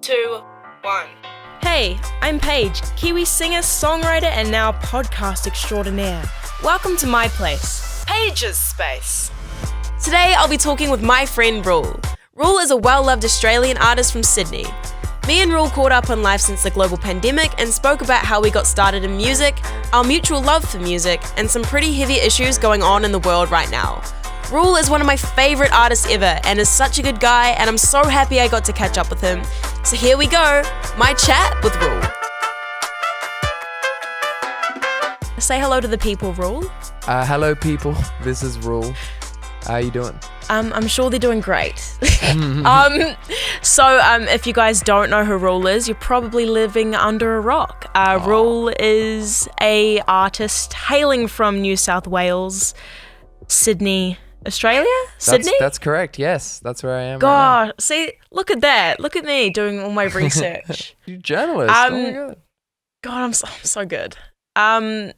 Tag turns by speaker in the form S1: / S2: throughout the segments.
S1: 2, 1.
S2: Hey, I'm Paige, Kiwi singer, songwriter, and now podcast extraordinaire. Welcome to my place,
S1: Paiges space.
S2: Today I'll be talking with my friend Ruel. Ruel is a well-loved Australian artist from Sydney. Me and Ruel caught up on life since the global pandemic and spoke about how we got started in music, our mutual love for music, and some pretty heavy issues going on in the world right now. Ruel is one of my favourite artists ever and is such a good guy, and I'm so happy I got to catch up with him. So here we go, my chat with Ruel. Say hello to the people, Ruel.
S3: Hello people, this is Ruel. How you doing?
S2: I'm sure they're doing great. So if you guys don't know who Ruel is, you're probably living under a rock. Ruel is a artist hailing from New South Wales, Sydney, Australia? Sydney?
S3: That's correct, yes. That's where I am.
S2: God, see, look at that. Look at me doing all my research.
S3: You're a journalist. Oh my God.
S2: God, I'm so good. I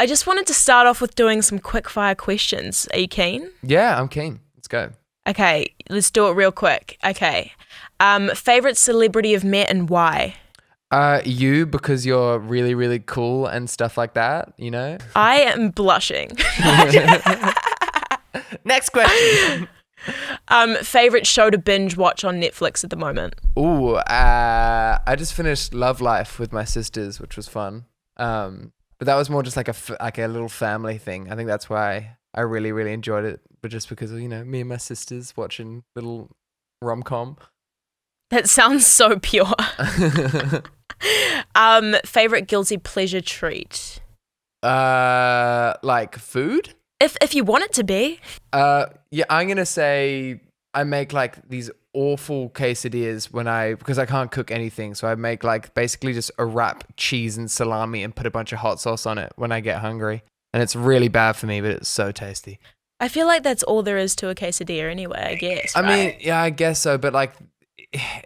S2: just wanted to start off with doing some quick fire questions. Are you keen?
S3: Yeah, I'm keen. Let's go.
S2: Okay, let's do it real quick. Okay. Favorite celebrity you've met and why?
S3: You, because you're really, really cool and stuff like that, you know?
S2: I am blushing.
S3: Next question.
S2: Favorite show to binge watch on Netflix at the moment?
S3: Ooh, I just finished Love Life with my sisters, which was fun. But that was more just like a little family thing. I think that's why I really, really enjoyed it. But just because of, you know, me and my sisters watching little rom-com.
S2: That sounds so pure. Favorite guilty pleasure treat?
S3: Like food?
S2: If you want it to be.
S3: Yeah, I'm gonna say I make like these awful quesadillas because I can't cook anything, so I make like basically just a wrap cheese and salami and put a bunch of hot sauce on it when I get hungry, and it's really bad for me, but it's so tasty.
S2: I feel like that's all there is to a quesadilla anyway, I guess.
S3: I mean, yeah, I guess so, but like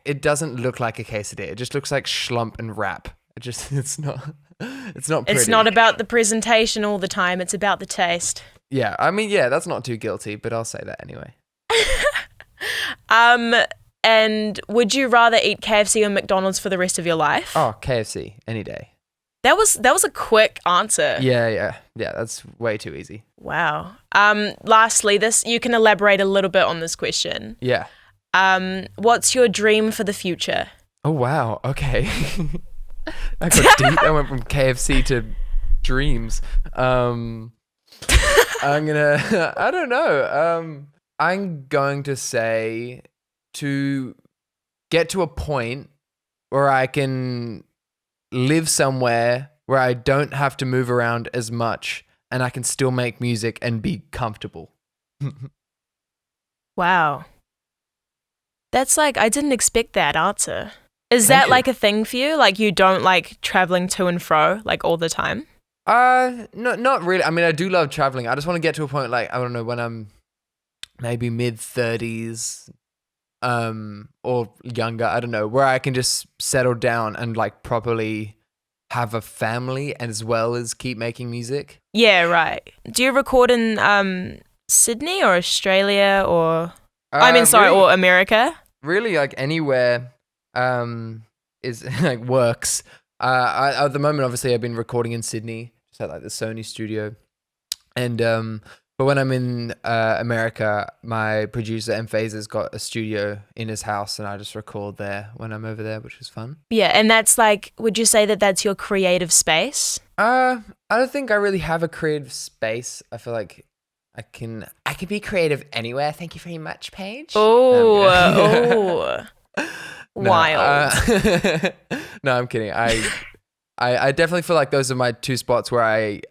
S3: it doesn't look like a quesadilla. It just looks like schlump and wrap. It's not pretty.
S2: It's not about the presentation all the time. It's about the taste.
S3: Yeah, I mean, yeah, that's not too guilty, but I'll say that anyway.
S2: And would you rather eat KFC or McDonald's for the rest of your life?
S3: Oh, KFC, any day.
S2: That was a quick answer.
S3: Yeah, that's way too easy.
S2: Wow. Lastly, you can elaborate a little bit on this question.
S3: Yeah.
S2: What's your dream for the future?
S3: Oh, wow. Okay. I got deep. I went from KFC to dreams. I don't know. I'm going to say to get to a point where I can live somewhere where I don't have to move around as much and I can still make music and be comfortable.
S2: Wow. That's like, I didn't expect that answer. Is that like a thing for you? Like you don't like traveling to and fro like all the time?
S3: No, not really. I mean, I do love traveling. I just want to get to a point like, I don't know, when I'm maybe mid-30s or younger, I don't know, where I can just settle down and like properly have a family as well as keep making music.
S2: Yeah, right. Do you record in Sydney or Australia or or America?
S3: Really, like anywhere is like works. At the moment, obviously, I've been recording in Sydney, just at like the Sony studio, and but when I'm in America, my producer Paiges got a studio in his house, and I just record there when I'm over there, which is fun.
S2: Yeah, and that's like, would you say that that's your creative space?
S3: I don't think I really have a creative space. I feel like I can be creative anywhere. Thank you very much, Paige.
S2: Oh. Wild.
S3: No, I'm kidding. I definitely feel like those are my two spots where I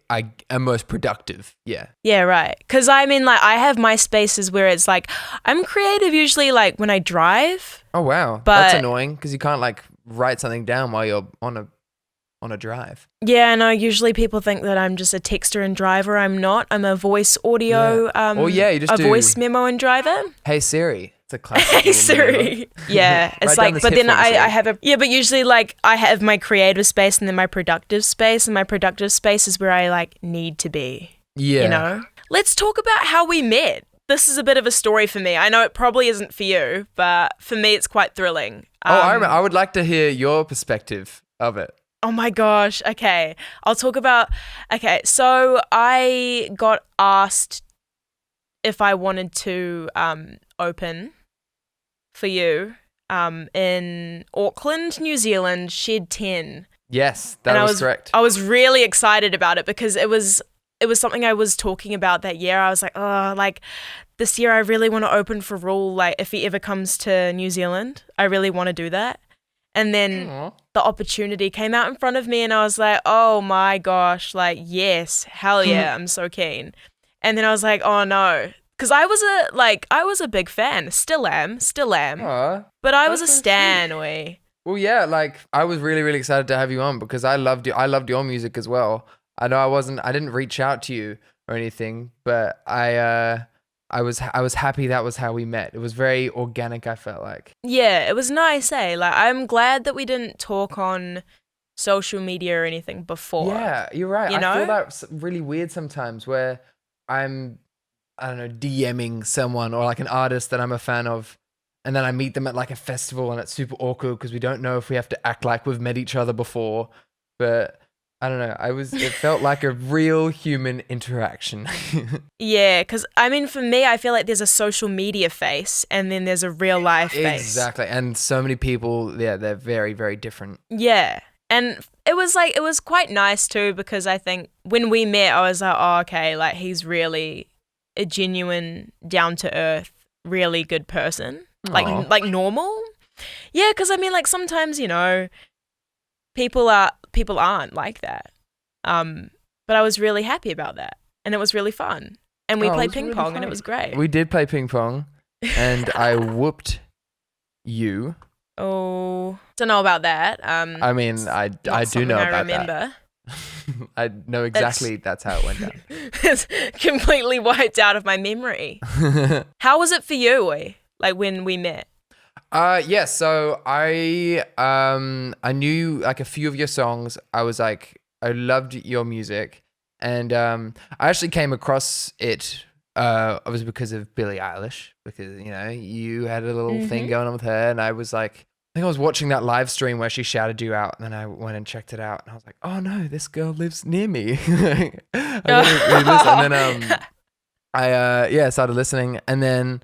S3: am most productive. Yeah.
S2: Yeah, right. Because I mean, like, I have my spaces where it's like, I'm creative usually like when I drive.
S3: Oh, wow.
S2: But
S3: that's annoying because you can't like write something down while you're on a drive.
S2: Yeah, no, usually people think that I'm just a texter and driver. I'm not. I'm a voice audio, voice memo and driver.
S3: Hey Siri. It's a classic.
S2: Hey Siri. Yeah, it's like, but then I have but usually like I have my creative space and then my productive space, and my productive space is where I like need to be.
S3: Yeah.
S2: You know? Let's talk about how we met. this is a bit of a story for me. I know it probably isn't for you, but for me, it's quite thrilling.
S3: I would like to hear your perspective of it.
S2: Oh my gosh. Okay. I'll talk about. Okay. So I got asked if I wanted to open for you in Auckland, New Zealand, Shed 10.
S3: Yes, that was correct.
S2: I was really excited about it because it was something I was talking about that year. I was like, oh, like this year I really want to open for Ruel. Like if he ever comes to New Zealand, I really want to do that. And then the opportunity came out in front of me and I was like, oh my gosh, like, yes, hell yeah, I'm so keen. And then I was like, oh no. Because I was a big fan, still am.
S3: Aw,
S2: But I was a
S3: that's so
S2: stan,
S3: sweet.
S2: oi.
S3: Well, yeah, like I was really, really excited to have you on because I loved your music as well. I know I didn't reach out to you or anything, but I was happy that was how we met. It was very organic, I felt like.
S2: Yeah, it was nice, eh? Like, I'm glad that we didn't talk on social media or anything before.
S3: Yeah, you're right.
S2: You
S3: I feel
S2: know?
S3: that's really weird sometimes where I don't know, DMing someone or like an artist that I'm a fan of, and then I meet them at like a festival and it's super awkward because we don't know if we have to act like we've met each other before. But I don't know. It felt like a real human interaction.
S2: Yeah, because, I mean, for me, I feel like there's a social media face and then there's a real life face.
S3: Exactly. And so many people, yeah, they're very, very different.
S2: Yeah. And it was quite nice too because I think when we met, I was like, oh, okay, like he's really a genuine, down to earth, really good person.
S3: Aw.
S2: Like normal. Yeah, because I mean, like sometimes, you know, people aren't like that. But I was really happy about that. And it was really fun. And we
S3: Oh, it
S2: played
S3: was
S2: ping
S3: really
S2: pong and
S3: fun.
S2: it was great.
S3: We did play ping pong and I whooped you.
S2: Oh, don't know about that.
S3: I mean, I do know
S2: something I
S3: about
S2: remember.
S3: that. I know exactly that's how it went down.
S2: It's completely wiped out of my memory. How was it for you, Oi? Like when we met?
S3: Yeah, so I knew like a few of your songs. I was like, I loved your music, and I actually came across it obviously because of Billie Eilish, because you know you had a little thing going on with her, and I was like, I think I was watching that live stream where she shouted you out, and then I went and checked it out, and I was like, oh no, this girl lives near me. I gotta really listen. And then I started listening, and then.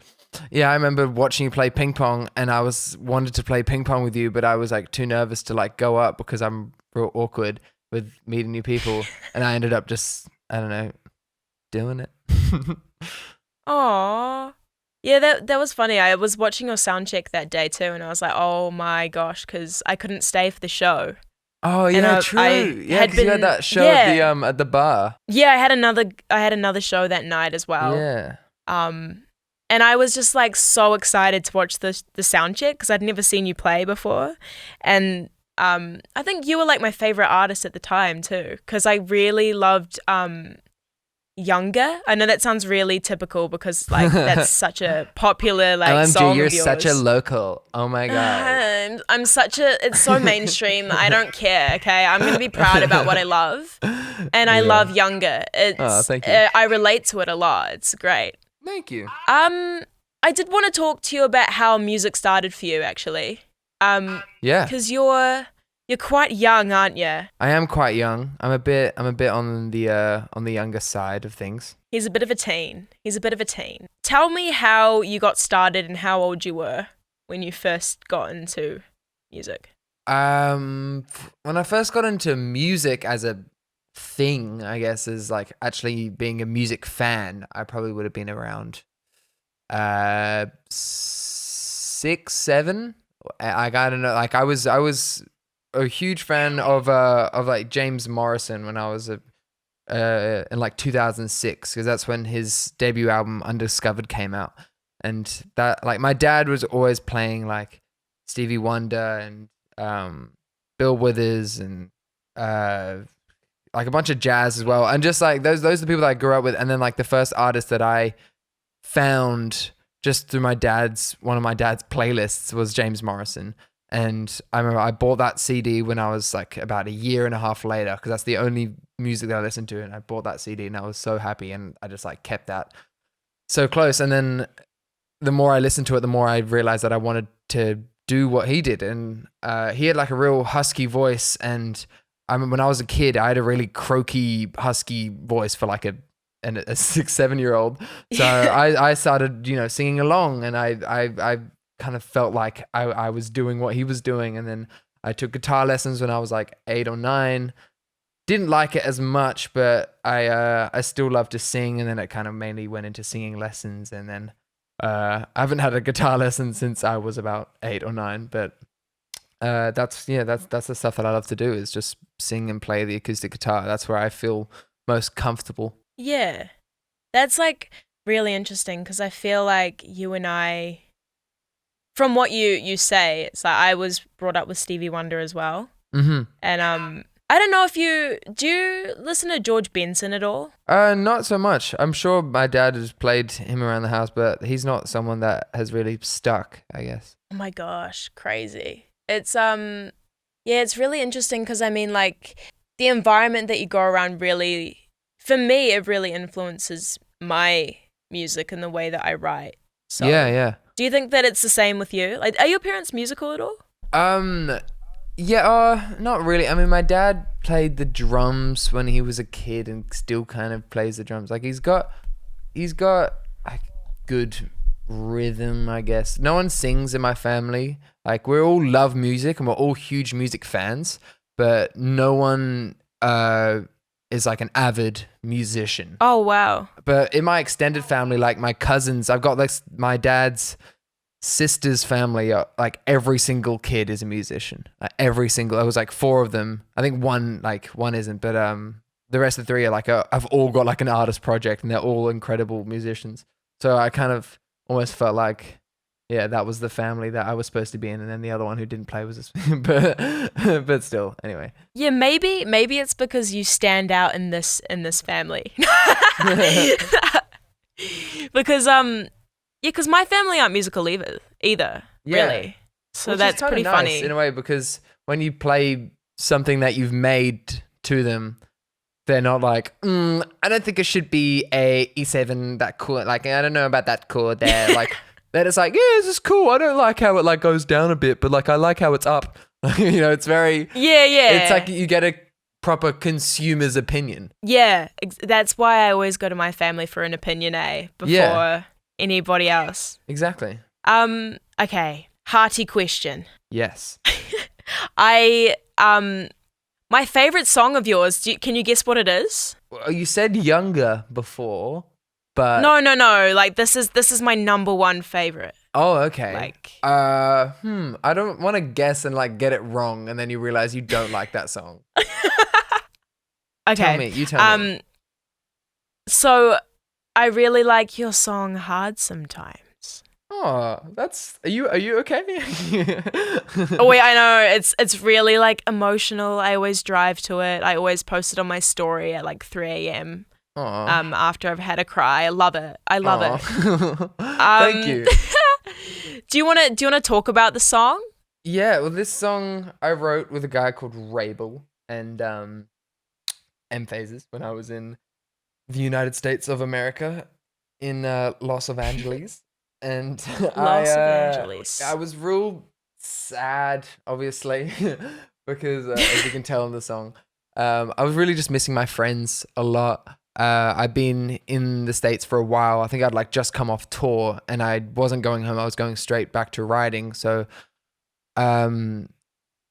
S3: Yeah, I remember watching you play ping pong, and I wanted to play ping pong with you, but I was like too nervous to like go up because I'm real awkward with meeting new people, and I ended up just I don't know doing it.
S2: Aww. Yeah, that was funny. I was watching your sound check that day too, and I was like, oh my gosh, because I couldn't stay for the show.
S3: Oh yeah, true. Yeah, because you had that show at the bar.
S2: Yeah, I had another show that night as well.
S3: Yeah.
S2: And I was just like so excited to watch the sound check because I'd never seen you play before. And I think you were like my favorite artist at the time too because I really loved Younger. I know that sounds really typical because like that's such a popular like
S3: OMG,
S2: song
S3: you're
S2: of yours.
S3: such a local. Oh my god.
S2: It's so mainstream. I don't care, okay? I'm going to be proud about what I love. And I love Younger.
S3: Thank you.
S2: I relate to it a lot. It's great.
S3: Thank you.
S2: I did want to talk to you about how music started for you, actually.
S3: Yeah.
S2: Because you're quite young, aren't you?
S3: I am quite young. I'm a bit on the younger side of things.
S2: He's a bit of a teen. Tell me how you got started and how old you were when you first got into music.
S3: When I first got into music as a thing, I guess, is like actually being a music fan, I probably would have been around 6, 7. I don't know. Like I was a huge fan of like James Morrison when I was in like 2006 because that's when his debut album Undiscovered came out, and that like my dad was always playing like Stevie Wonder and Bill Withers and like a bunch of jazz as well, and just like those are the people that I grew up with. And then like the first artist that I found just through one of my dad's playlists was James Morrison. And I remember I bought that CD when I was like about a year and a half later because that's the only music that I listened to, and I bought that CD and I was so happy, and I just like kept that so close. And then the more I listened to it, the more I realized that I wanted to do what he did. And he had like a real husky voice. And I mean, when I was a kid, I had a really croaky, husky voice for like a 6-7-year-old. So I started, singing along, and I kind of felt like I was doing what he was doing. And then I took guitar lessons when I was like 8 or 9. Didn't like it as much, but I still love to sing. And then it kind of mainly went into singing lessons. And then I haven't had a guitar lesson since I was about 8 or 9. But that's the stuff that I love to do, is just sing and play the acoustic guitar. That's where I feel most comfortable.
S2: Yeah. That's like really interesting, because I feel like you and I, from what you say, it's like I was brought up with Stevie Wonder as well.
S3: Mm-hmm.
S2: And I don't know if do you listen to George Benson at all?
S3: Not so much. I'm sure my dad has played him around the house, but he's not someone that has really stuck, I guess.
S2: Oh my gosh, crazy. It's it's really interesting, because I mean, like, the environment that you go around really, for me, it really influences my music and the way that I write. So
S3: Yeah.
S2: do you think that it's the same with you? Like, are your parents musical at all?
S3: Yeah, not really. I mean, my dad played the drums when he was a kid and still kind of plays the drums. Like he's got like good rhythm, I guess. No one sings in my family. Like we all love music and we're all huge music fans, but no one is like an avid musician.
S2: Oh, wow.
S3: But in my extended family, like my cousins, I've got like my dad's sister's family, like every single kid is a musician. Every single, it was like 4 of them. I think one isn't, but the rest of the 3 are like I've all got like an artist project, and they're all incredible musicians. So I kind of almost felt like, yeah, that was the family that I was supposed to be in, and then the other one who didn't play was this, but still, anyway.
S2: Yeah, maybe it's because you stand out in this family. Because because my family aren't musical either. Yeah. Really. So
S3: which
S2: that's pretty
S3: nice
S2: funny
S3: in a way, because when you play something that you've made to them, they're not like, I don't think it should be a E7 that chord. Like, I don't know about that chord there. Like, they're just like, yeah, this is cool. I don't like how it like goes down a bit, but like I like how it's up. It's very
S2: Yeah.
S3: It's like you get a proper consumer's opinion.
S2: Yeah, that's why I always go to my family for an opinion, before anybody else.
S3: Exactly.
S2: Okay, hearty question.
S3: Yes.
S2: My favorite song of yours, can you guess what it is?
S3: Well, you said Younger before, but
S2: No, like this is my number one favorite.
S3: Oh, okay.
S2: Like,
S3: I don't want to guess and like get it wrong, and then you realize you don't like that song.
S2: Okay.
S3: You tell me.
S2: So I really like your song Hard Sometimes.
S3: Oh, are you okay?
S2: Oh wait, I know it's really like emotional. I always drive to it. I always post it on my story at like 3 a.m. After I've had a cry. I love it. it.
S3: Thank you.
S2: Do you want to talk about the song?
S3: Yeah, well, this song I wrote with a guy called Ruel and Phases when I was in the United States of America in Los Angeles. And I was real sad, obviously, because as you can tell in the song, I was really just missing my friends a lot. I've been in the States for a while. I think I'd like just come off tour, and I wasn't going home. I was going straight back to writing. So, I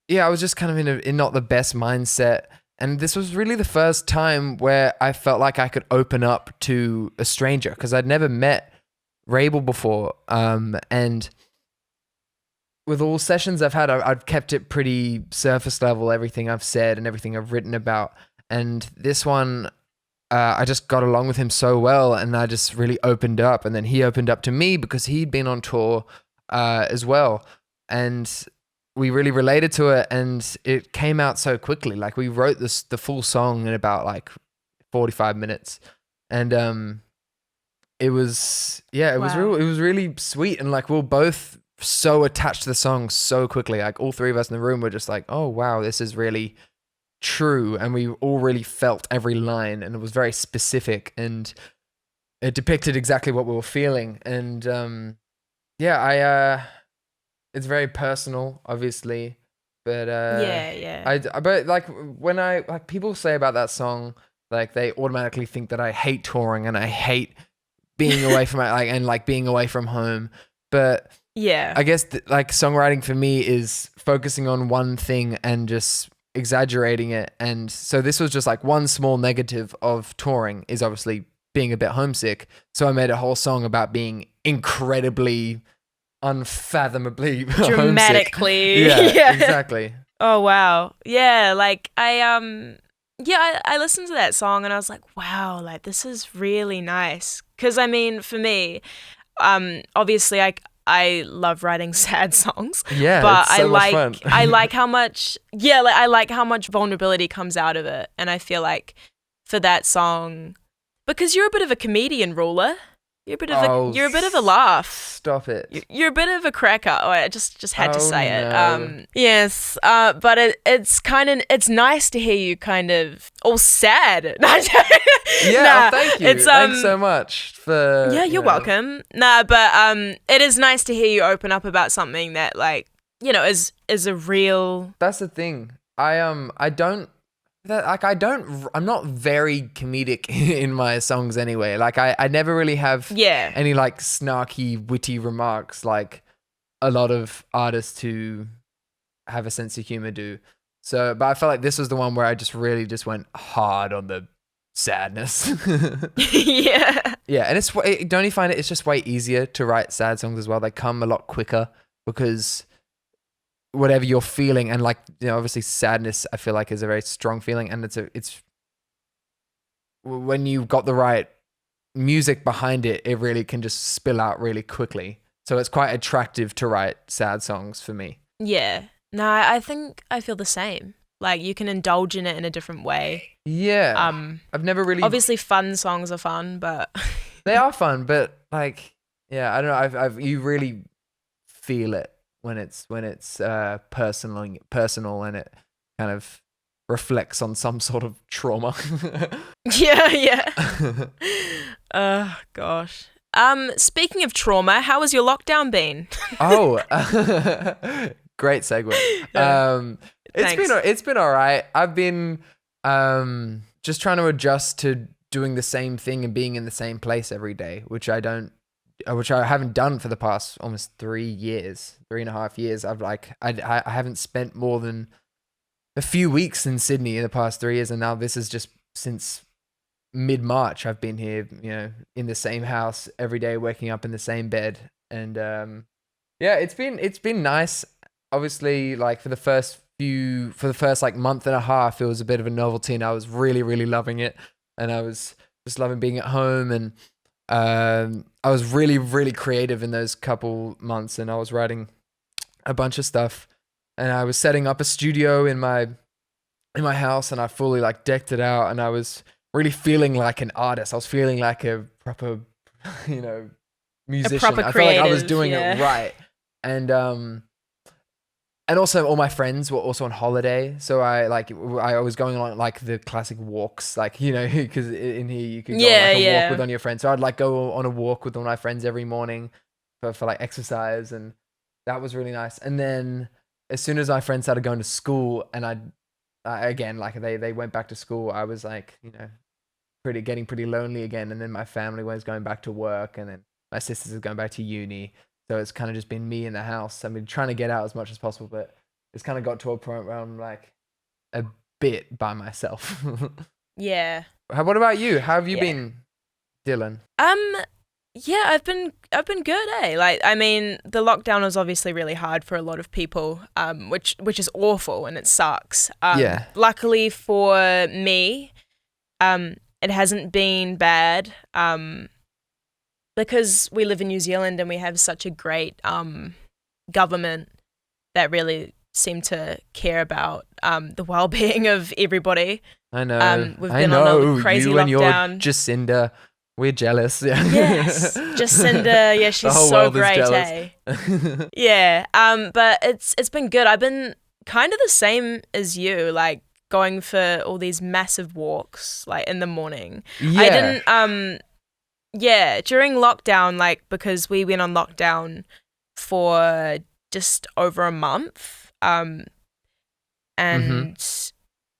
S3: was just kind of in not the best mindset. And this was really the first time where I felt like I could open up to a stranger, because I'd never met Rabel before. And with all sessions I've had, I've kept it pretty surface level, everything I've said and everything I've written about. And this one, I just got along with him so well, and I just really opened up. And then he opened up to me because he'd been on tour as well. And we really related to it, and it came out so quickly. Like we wrote the full song in about like 45 minutes. And it was really sweet, and like we were both so attached to the song so quickly. Like all 3 of us in the room were just like, oh wow, this is really true. And we all really felt every line, and it was very specific. And it depicted exactly what we were feeling. And it's very personal, obviously, but
S2: Yeah.
S3: but like when I like people say about that song, like they automatically think that I hate touring and I hate being away from being away from home. But
S2: Yeah.
S3: I guess like songwriting for me is focusing on one thing and just exaggerating it. And so this was just like one small negative of touring is obviously being a bit homesick. So I made a whole song about being incredibly, unfathomably
S2: Dramatically.
S3: homesick. Yeah, exactly.
S2: Oh wow. Yeah, like I listened to that song and I was like, wow, like this is really nice. 'Cause I mean, for me, obviously I love writing sad songs.
S3: Yeah,
S2: but
S3: it's so much fun.
S2: I like how much I like how much vulnerability comes out of it. And I feel like for that song, because you're a bit of a comedian, Ruler. You're a bit of a laugh.
S3: Stop it.
S2: You're a bit of a cracker. Oh, I just had to say
S3: no.
S2: it. Yes. But it's nice to hear you kind of all sad.
S3: Yeah, thank you. Thanks so much for.
S2: Yeah, you're welcome. Nah, but it is nice to hear you open up about something that like is a real.
S3: That's the thing. I'm not very comedic in my songs anyway. Like I never really have any like snarky, witty remarks like a lot of artists who have a sense of humor do. So, but I felt like this was the one where I just really just went hard on the sadness.
S2: Yeah.
S3: Yeah, and don't you find it's just way easier to write sad songs as well? They come a lot quicker because whatever you're feeling, and like obviously sadness I feel like is a very strong feeling, and it's when you've got the right music behind it really can just spill out really quickly, so it's quite attractive to write sad songs for me.
S2: Yeah, no, I think I feel the same. Like you can indulge in it in a different way.
S3: I've never really
S2: obviously fun songs are fun, but
S3: they are fun, but like I don't know, you really feel it when it's personal and it kind of reflects on some sort of trauma.
S2: Yeah. Oh gosh. Speaking of trauma, how has your lockdown been?
S3: Oh, great segue. It's been all right. I've been just trying to adjust to doing the same thing and being in the same place every day, which I haven't done for the past almost 3.5 years. I haven't spent more than a few weeks in Sydney in the past 3 years, and now this is just since mid-March. I've been here, in the same house every day, waking up in the same bed, and it's been nice. Obviously, like for the first like month and a half, it was a bit of a novelty, and I was really, really loving it, and I was just loving being at home, and I was really, really creative in those couple months, and I was writing a bunch of stuff, and I was setting up a studio in my house, and I fully like decked it out, and I was really feeling like an artist. I was feeling like a proper, musician.
S2: A proper
S3: I felt like I was
S2: creative,
S3: doing it right, and also all my friends were also on holiday, so I was going on like the classic walks, like because in here you could go on like a walk with on your friends. So I'd like go on a walk with all my friends every morning for like exercise, and that was really nice. And then as soon as my friends started going to school, and I again like they went back to school, I was like getting pretty lonely again. And then my family was going back to work, and then my sisters are going back to uni. So it's kind of just been me in the house. I mean, trying to get out as much as possible, but it's kind of got to a point where I'm like a bit by myself.
S2: Yeah.
S3: What about you? How have you been, Dylan?
S2: Yeah, I've been good, eh? Like, I mean, the lockdown was obviously really hard for a lot of people, which is awful and it sucks. Luckily for me, it hasn't been bad. Because we live in New Zealand and we have such a great government that really seem to care about the well-being of everybody.
S3: I know.
S2: We've been on a crazy
S3: you and
S2: lockdown.
S3: Your Jacinda, we're jealous. Yeah.
S2: Yes, Jacinda. Yeah, she's so great, eh? Yeah. But it's been good. I've been kind of the same as you, like going for all these massive walks, like in the morning.
S3: Yeah.
S2: I didn't. Yeah, during lockdown, like, because we went on lockdown for just over a month, and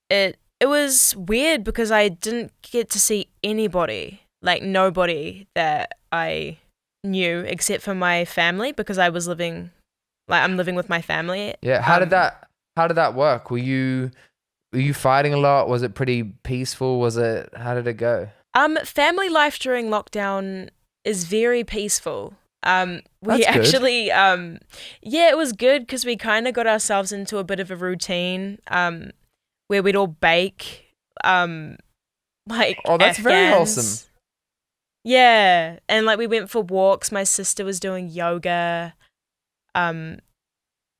S2: it was weird because I didn't get to see anybody, like nobody that I knew except for my family, because I'm living with my family.
S3: Yeah. How did that work? Were you fighting a lot? Was it pretty peaceful? How did it go?
S2: Family life during lockdown is very peaceful. We
S3: That's
S2: actually, it was good because we kind of got ourselves into a bit of a routine, where we'd all bake, like,
S3: Oh, that's very
S2: Afghans.
S3: wholesome.
S2: Yeah, and like we went for walks. My sister was doing yoga.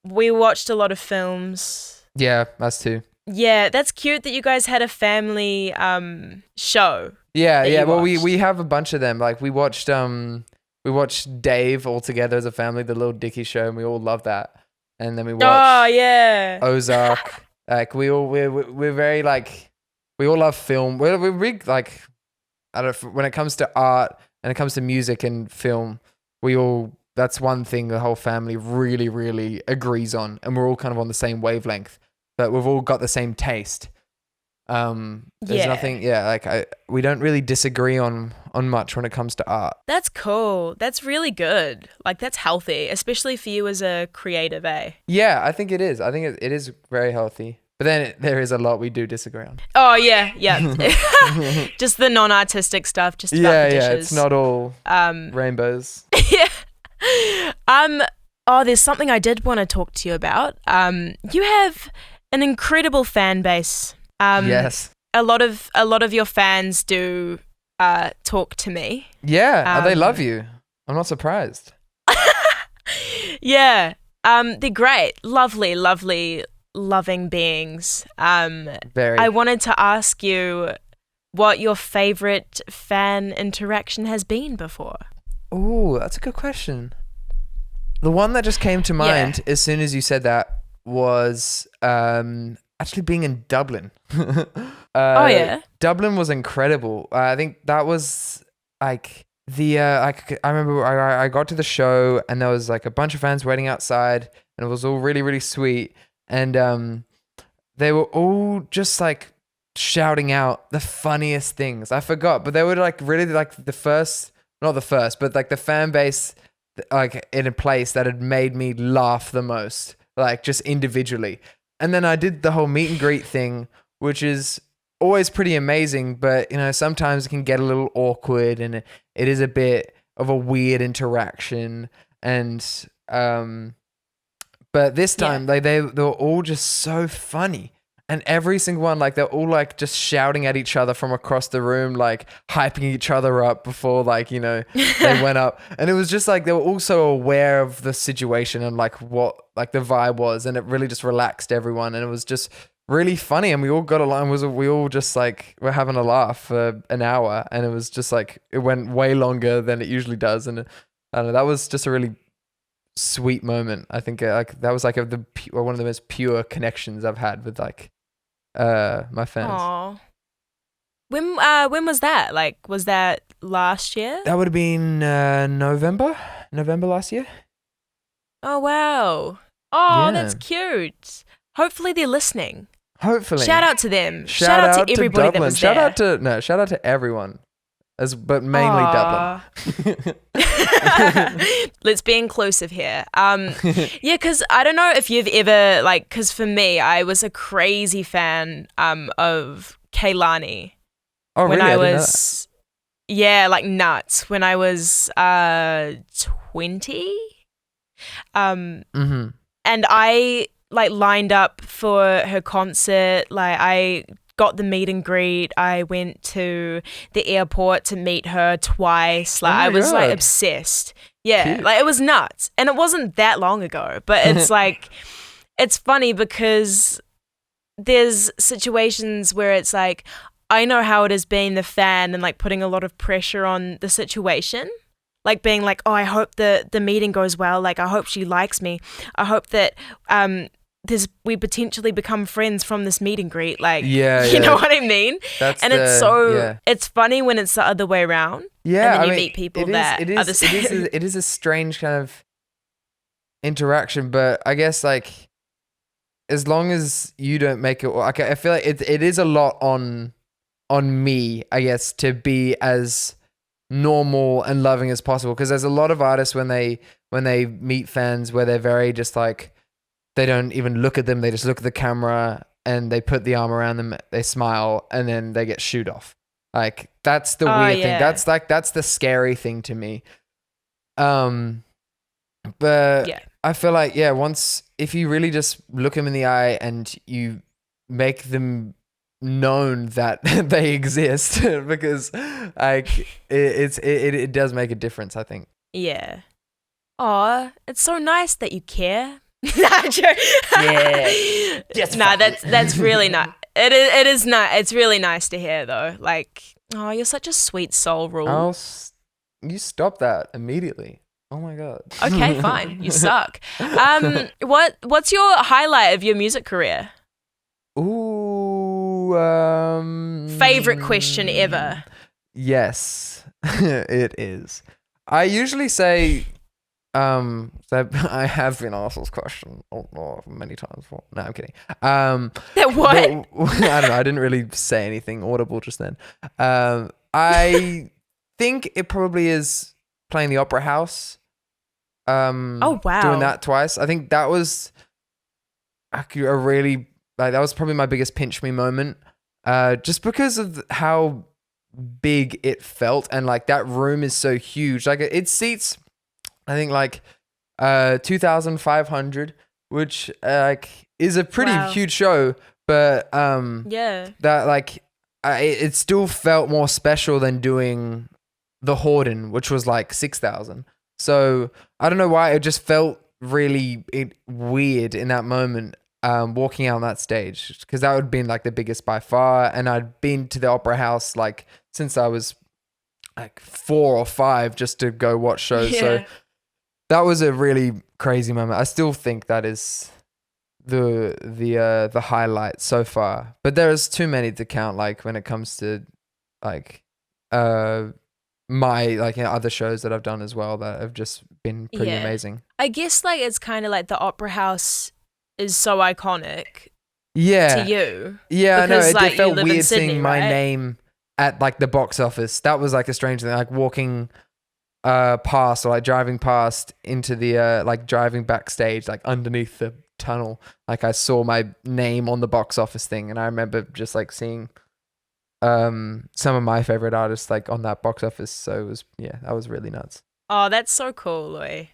S2: We watched a lot of films.
S3: Yeah, us too.
S2: Yeah, that's cute that you guys had a family show.
S3: Yeah. Well,
S2: watched.
S3: we have a bunch of them. Like we watched Dave all together as a family, the Little Dicky show, and we all love that. And then we watched Ozark. Like we're very like, we all love film. We're really like, I don't know, when it comes to art and it comes to music and film, that's one thing the whole family really, really agrees on, and we're all kind of on the same wavelength, but we've all got the same taste. There's nothing, we don't really disagree on much when it comes to art.
S2: That's cool. That's really good. Like, that's healthy, especially for you as a creative, eh?
S3: Yeah, I think it is. I think it is very healthy. But then there is a lot we do disagree on.
S2: Oh, yeah. Just the non-artistic stuff, just about the dishes.
S3: Yeah, it's not all rainbows.
S2: Yeah. There's something I did want to talk to you about. You have an incredible fan base.
S3: Yes.
S2: A lot of your fans do talk to me.
S3: Yeah, they love you. I'm not surprised.
S2: Yeah. They're great. Lovely, loving beings.
S3: Very.
S2: I wanted to ask you what your favorite fan interaction has been before.
S3: Ooh, that's a good question. The one that just came to mind as soon as you said that was actually being in Dublin. Dublin was incredible. I think that was like I remember I got to the show and there was like a bunch of fans waiting outside and it was all really, really sweet. And they were all just like shouting out the funniest things. I forgot, but they were like really like not the first, but like the fan base like in a place that had made me laugh the most, like just individually. And then I did the whole meet and greet thing, which is always pretty amazing, but you know, sometimes it can get a little awkward and it is a bit of a weird interaction. And but this time they were all just so funny. And every single one, like they're all like just shouting at each other from across the room, like hyping each other up before like, you know, they went up. And it was just like they were also aware of the situation and like what like the vibe was, and it really just relaxed everyone. And it was just really funny, and we all got along. We all just like were having a laugh for an hour, and it was just like it went way longer than it usually does. And I don't know, that was just a really sweet moment. I think like that was like one of the most pure connections I've had with like my fans.
S2: Aww. When was that? Like, was that last year?
S3: That would have been November last year.
S2: Oh wow. Oh,
S3: Yeah.
S2: that's cute. Hopefully they're listening.
S3: Hopefully.
S2: Shout out to them. Shout out to everybody that was there.
S3: Shout out to everyone. But mainly Dublin.
S2: Let's be inclusive here. Yeah, because I don't know if you've ever, like, because for me, I was a crazy fan of Kehlani.
S3: Oh, really?
S2: When I
S3: didn't know
S2: was, yeah, like nuts. When I was 20.
S3: Mm-hmm.
S2: And I, like, lined up for her concert. Like, I got the meet and greet. I went to the airport to meet her twice. Like, I was like obsessed. Yeah,
S3: Cute.
S2: like it was nuts. And it wasn't that long ago, but it's like, it's funny because there's situations where it's like, I know how it is being the fan and like putting a lot of pressure on the situation. Like being like, oh, I hope the meeting goes well. Like, I hope she likes me. I hope that we potentially become friends from this meet and greet. Like, you know what I mean? It's funny when it's the other way around.
S3: Yeah,
S2: and then
S3: I
S2: you
S3: mean,
S2: meet people that are the same.
S3: it is a strange kind of interaction, but I guess like as long as you don't make it, like I feel like it is a lot on me, I guess, to be as normal and loving as possible, because there's a lot of artists when they meet fans where they're very just like, they don't even look at them, they just look at the camera and they put the arm around them, they smile, and then they get shooed off. Like that's the weird thing.
S2: Yeah.
S3: That's the scary thing to me. But
S2: Yeah.
S3: I feel like, yeah, once, if you really just look them in the eye and you make them known that they exist, because like it does make a difference, I think.
S2: Yeah. Aw, it's so nice that you care. Nah, joke.
S3: Yeah.
S2: Nah, that's really nice. It is nice. It's really nice to hear though. Like, oh, you're such a sweet soul, Ruel.
S3: You stop that immediately. Oh my god.
S2: Okay, fine. You suck. What's your highlight of your music career?
S3: Ooh.
S2: Favorite question ever.
S3: Yes, it is. I usually say, so I have been asked this question many times before. No, I'm kidding.
S2: What?
S3: I don't know. I didn't really say anything audible just then. I think it probably is playing the Opera House.
S2: Oh wow.
S3: Doing that twice. I think that was a really, like, that was probably my biggest pinch me moment. Just because of how big it felt, and like that room is so huge. Like it seats, I think like 2,500, which like is a pretty huge show. But
S2: yeah,
S3: that like it still felt more special than doing the Horden, which was like 6,000. So I don't know why, it just felt really weird in that moment, walking out on that stage, because that would have been like the biggest by far, and I'd been to the Opera House like since I was like 4 or 5 just to go watch shows.
S2: Yeah.
S3: So that was a really crazy moment. I still think that is the highlight so far, but there's too many to count, like when it comes to like my like other shows that I've done as well that have just been pretty amazing.
S2: I guess like it's kind of like the Opera House is so iconic.
S3: Yeah.
S2: To you.
S3: Yeah,
S2: because,
S3: I know.
S2: like,
S3: It felt
S2: you live in
S3: weird
S2: Sydney,
S3: seeing my
S2: right?
S3: name at like the box office. That was like a strange thing. Like walking past, or like driving past into the like driving backstage, like underneath the tunnel. Like I saw my name on the box office thing, and I remember just like seeing some of my favorite artists like on that box office. So it was, yeah, that was really nuts.
S2: Oh, that's so cool, Louis.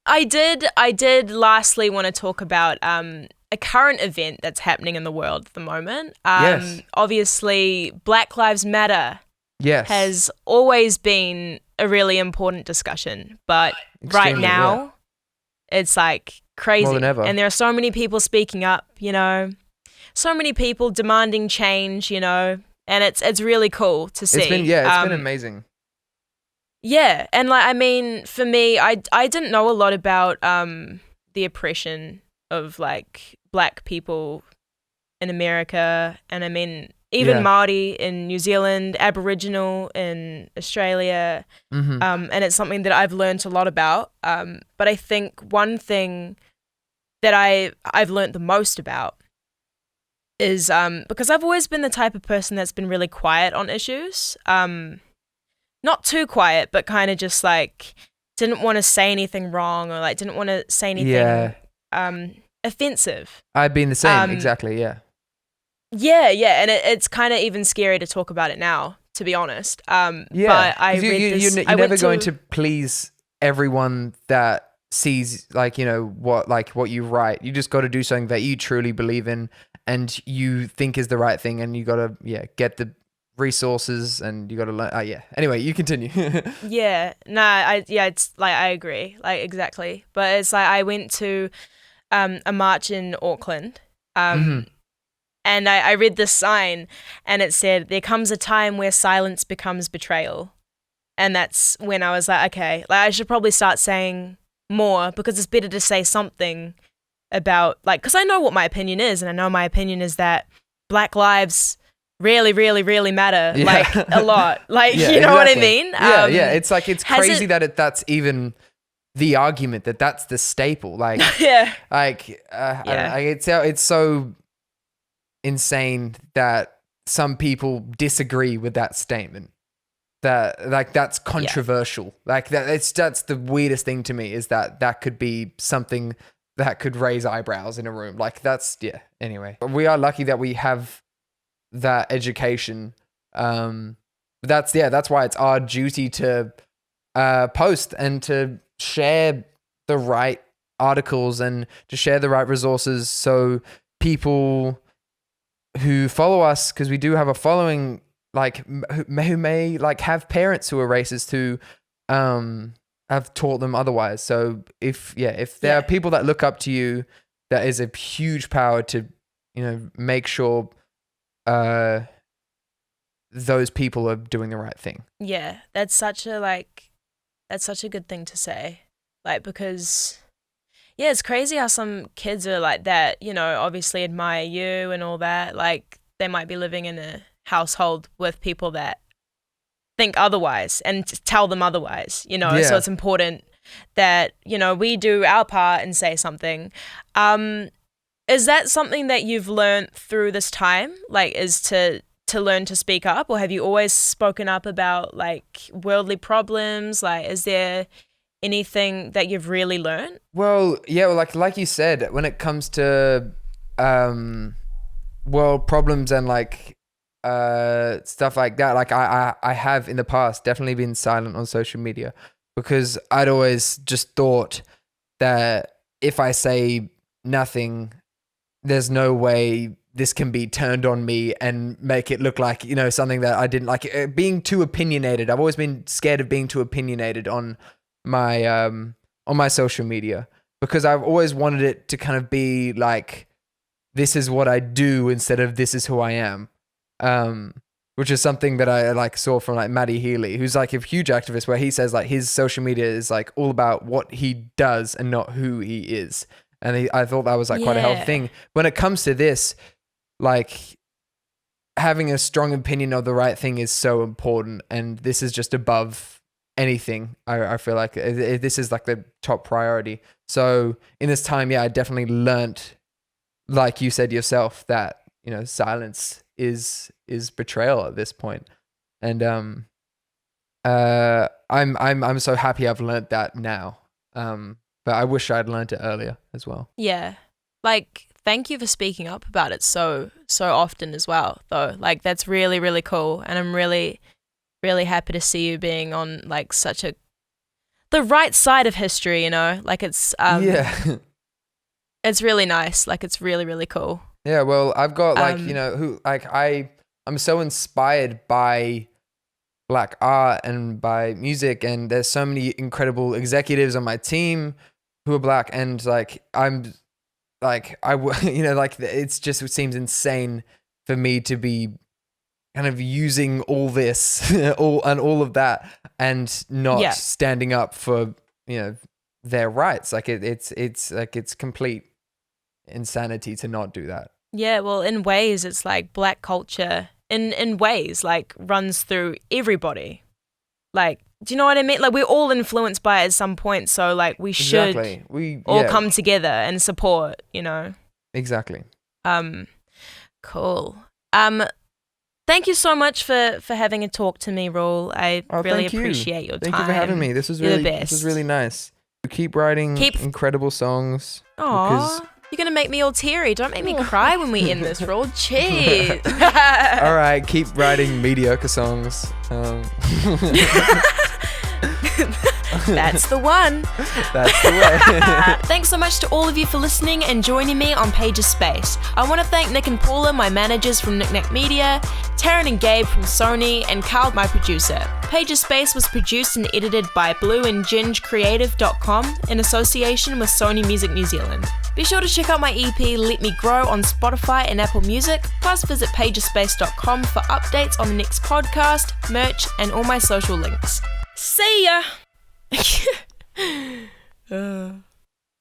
S2: I did lastly want to talk about a current event that's happening in the world at the moment.
S3: Yes.
S2: Obviously, Black Lives Matter
S3: Yes.
S2: has always been a really important discussion, but right
S3: Extremely,
S2: now it's like crazy.
S3: More than ever.
S2: And there are so many people speaking up, you know, so many people demanding change, you know, and it's really cool to see.
S3: It's been amazing.
S2: Yeah, and like I mean, for me, I didn't know a lot about the oppression of like Black people in America, and I mean even Māori in New Zealand, Aboriginal in Australia, and it's something that I've learned a lot about. But I think one thing that I've learned the most about is because I've always been the type of person that's been really quiet on issues. Not too quiet, but kind of just like didn't want to say anything wrong, or like didn't want to say anything offensive.
S3: I've been the same, exactly, yeah.
S2: Yeah, and it's kind of even scary to talk about it now, to be honest. But I read this.
S3: You're never going to please everyone that sees like, you know, what you write. You just got to do something that you truly believe in and you think is the right thing, and you got to get the resources, and you got to learn. Anyway, you continue.
S2: It's like I agree, like exactly. But it's like I went to a march in Auckland, and I read this sign, and it said, "There comes a time where silence becomes betrayal," and that's when I was like, okay, like I should probably start saying more, because it's better to say something about, like, because I know what my opinion is, and I know my opinion is that Black lives really, really, really matter.
S3: Yeah.
S2: Like a lot. Like,
S3: Yeah,
S2: you know what I
S3: exactly.
S2: mean?
S3: Yeah. It's like, it's
S2: has
S3: crazy
S2: it-
S3: that that's even the argument, that's the staple. Like,
S2: Yeah.
S3: like, I don't know, it's so insane that some people disagree with that statement. That like that's controversial. Like that's the weirdest thing to me, is that could be something that could raise eyebrows in a room. Like anyway, we are lucky that we have that education. That's why it's our duty to post and to share the right articles and to share the right resources, so people who follow us, because we do have a following, like who may like have parents who are racist, who have taught them otherwise. So if there are people that look up to you, that is a huge power to, you know, make sure those people are doing the right thing.
S2: Yeah, that's such a good thing to say. Like, because it's crazy how some kids are like that, you know, obviously admire you and all that. Like, they might be living in a household with people that think otherwise and tell them otherwise, you know. So it's important that, you know, we do our part and say something. Is that something that you've learned through this time, like, is to learn to speak up, or have you always spoken up about like worldly problems? Like, is there anything that you've really learned?
S3: Well, like you said, when it comes to world problems and like stuff like that, like I have in the past definitely been silent on social media, because I'd always just thought that if I say nothing, there's no way this can be turned on me and make it look like, you know, something that I didn't like. Being too opinionated, I've always been scared of being too opinionated on my social media, because I've always wanted it to kind of be like, this is what I do instead of this is who I am. Which is something that I like saw from like Maddie Healy, who's like a huge activist, where he says like his social media is like all about what he does and not who he is. And I thought that was like quite a healthy thing. When it comes to this, like, having a strong opinion of the right thing is so important, and this is just above anything. I feel like this is like the top priority. So in this time, I definitely learnt, like you said yourself, that, you know, silence is betrayal at this point. And I'm so happy I've learnt that now. But I wish I'd learnt it earlier as well.
S2: Yeah. Like, thank you for speaking up about it so often as well, though. Like, that's really, really cool. And I'm really, really happy to see you being on like the right side of history, you know? Like, it's it's really nice. Like, it's really, really cool.
S3: Yeah, well, I've got like, you know, I'm so inspired by Black art and by music, and there's so many incredible executives on my team who are Black, and like I'm like you know, like it seems insane for me to be kind of using all this all of that and not standing up for, you know, their rights. Like it's like it's complete insanity to not do that.
S2: Yeah, well, in ways it's like Black culture in ways like runs through everybody. Like, do you know what I mean? Like, we're all influenced by it at some point, so like we should all come together and support, you know.
S3: Exactly.
S2: Cool. Thank you so much for having a talk to me, Ruel. I really appreciate your time.
S3: Thank you for having me. This was really nice. Keep writing incredible songs.
S2: Aww. You're going to make me all teary. Don't make me cry when we end this, Ruel. Cheers.
S3: All right, keep writing mediocre songs.
S2: That's the one.
S3: That's the way.
S2: Thanks so much to all of you for listening and joining me on Paiges Space. I want to thank Nick and Paula, my managers from Nick Nack Media, Taryn and Gabe from Sony, and Carl, my producer. Paiges Space was produced and edited by blueandgingecreative.com in association with Sony Music New Zealand. Be sure to check out my EP Let Me Grow on Spotify and Apple Music, plus visit pagespace.com for updates on the next podcast, merch, and all my social links. See ya!